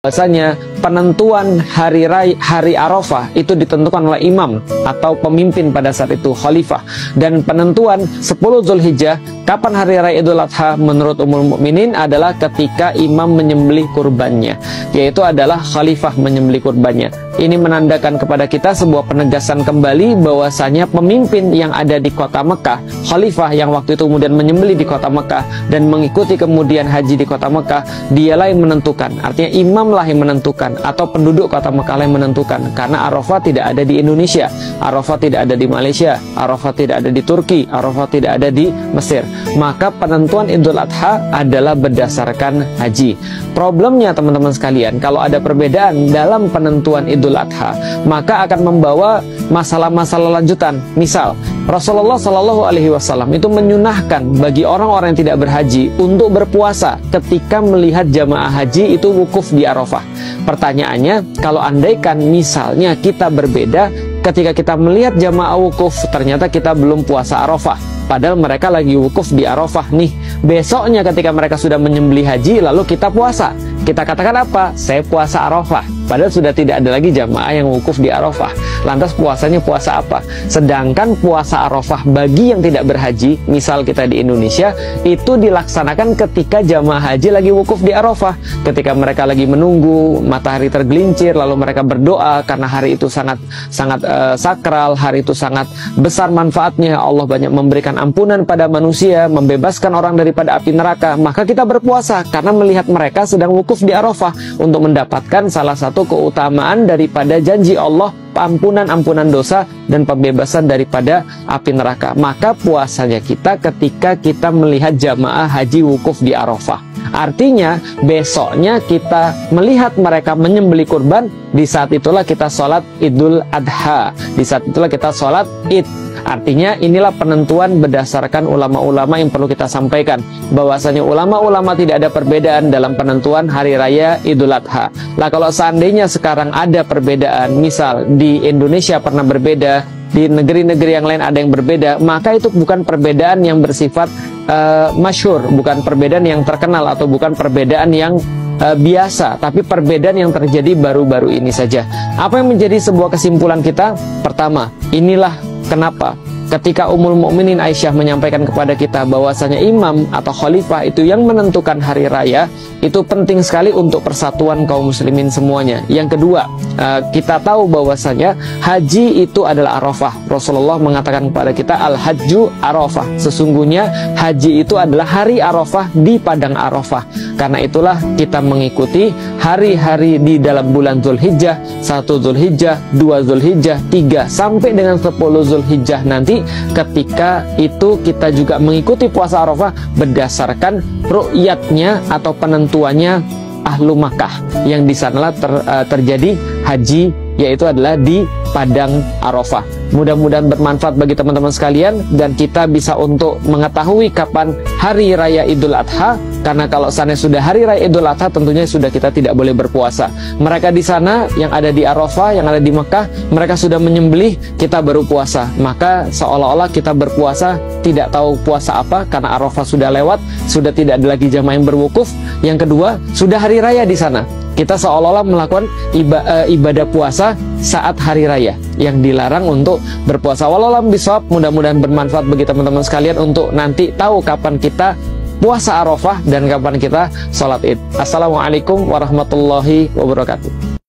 Bahasanya penentuan hari Arafah itu ditentukan oleh imam atau pemimpin pada saat itu, khalifah. Dan penentuan 10 Zulhijjah kapan hari raya Idul Adha menurut Ummul Mukminin adalah ketika imam menyembelih kurbannya, yaitu adalah khalifah menyembelih kurbannya. Ini menandakan kepada kita sebuah penegasan kembali bahwasanya pemimpin yang ada di kota Mekah, khalifah yang waktu itu kemudian menyembelih di kota Mekah dan mengikuti kemudian haji di kota Mekah, dialah yang menentukan. Artinya imam lah yang menentukan, atau penduduk kota Mekah yang menentukan, karena Arafah tidak ada di Indonesia, Arafah tidak ada di Malaysia, Arafah tidak ada di Turki, Arafah tidak ada di Mesir. Maka penentuan Idul Adha adalah berdasarkan haji. Problemnya teman-teman sekalian, kalau ada perbedaan dalam penentuan Idul Adha, maka akan membawa masalah-masalah lanjutan. Misal, Rasulullah Shallallahu Alaihi Wasallam itu menyunahkan bagi orang-orang yang tidak berhaji untuk berpuasa ketika melihat jamaah haji itu wukuf di Arafah. Pertanyaannya, kalau andaikan misalnya kita berbeda, ketika kita melihat jamaah wukuf, ternyata kita belum puasa Arafah, padahal mereka lagi wukuf di Arafah nih. Besoknya ketika mereka sudah menyembelih haji, lalu kita puasa, kita katakan apa? Saya puasa Arafah, padahal sudah tidak ada lagi jamaah yang wukuf di Arafah. Lantas puasanya puasa apa? Sedangkan puasa Arafah bagi yang tidak berhaji, misal kita di Indonesia, itu dilaksanakan ketika jamaah haji lagi wukuf di Arafah, ketika mereka lagi menunggu matahari tergelincir, lalu mereka berdoa karena hari itu sangat sakral, hari itu sangat besar manfaatnya, Allah banyak memberikan ampunan pada manusia, membebaskan orang daripada api neraka. Maka kita berpuasa karena melihat mereka sedang wukuf di Arafah, untuk mendapatkan salah satu keutamaan daripada janji Allah, ampunan dosa dan pembebasan daripada api neraka. Maka puasanya kita ketika kita melihat jamaah haji wukuf di Arafah. Artinya besoknya kita melihat mereka menyembelih kurban, di saat itulah kita sholat Idul Adha, di saat itulah kita sholat Id. Artinya inilah penentuan berdasarkan ulama-ulama yang perlu kita sampaikan, bahwasanya ulama-ulama tidak ada perbedaan dalam penentuan hari raya Idul Adha. Lah kalau seandainya sekarang ada perbedaan, misal di Indonesia pernah berbeda, di negeri-negeri yang lain ada yang berbeda, maka itu bukan perbedaan yang bersifat masyhur, bukan perbedaan yang terkenal, atau bukan perbedaan yang biasa, tapi perbedaan yang terjadi baru-baru ini saja. Apa yang menjadi sebuah kesimpulan kita? Pertama, inilah kenapa ketika Ummul Mukminin Aisyah menyampaikan kepada kita bahwasanya imam atau khalifah itu yang menentukan hari raya, itu penting sekali untuk persatuan kaum muslimin semuanya. Yang kedua, kita tahu bahwasanya haji itu adalah Arafah. Rasulullah mengatakan kepada kita, al-hajju Arafah. Sesungguhnya haji itu adalah hari Arafah di padang Arafah. Karena itulah kita mengikuti hari-hari di dalam bulan Zulhijjah, 1 Zulhijjah, 2 Zulhijjah, 3 sampai dengan 10 Zulhijjah nanti. Ketika itu kita juga mengikuti puasa Arafah berdasarkan ru'yatnya atau penentuannya Ahlu Makkah, yang di sanalah terjadi haji, yaitu adalah di padang Arafah. Mudah-mudahan bermanfaat bagi teman-teman sekalian, dan kita bisa untuk mengetahui kapan hari raya Idul Adha. Karena kalau sana sudah hari raya Idul Adha, tentunya sudah kita tidak boleh berpuasa. Mereka di sana yang ada di Arafah, yang ada di Mekah, mereka sudah menyembelih, kita baru puasa. Maka seolah-olah kita berpuasa tidak tahu puasa apa, karena Arafah sudah lewat, sudah tidak ada lagi jamaah yang berwukuf. Yang kedua, sudah hari raya di sana, kita seolah-olah melakukan ibadah puasa saat hari raya, yang dilarang untuk berpuasa. Wallahualam bishawab. Mudah-mudahan bermanfaat bagi teman-teman sekalian untuk nanti tahu kapan kita puasa Arafah dan kapan kita sholat Id. Assalamualaikum warahmatullahi wabarakatuh.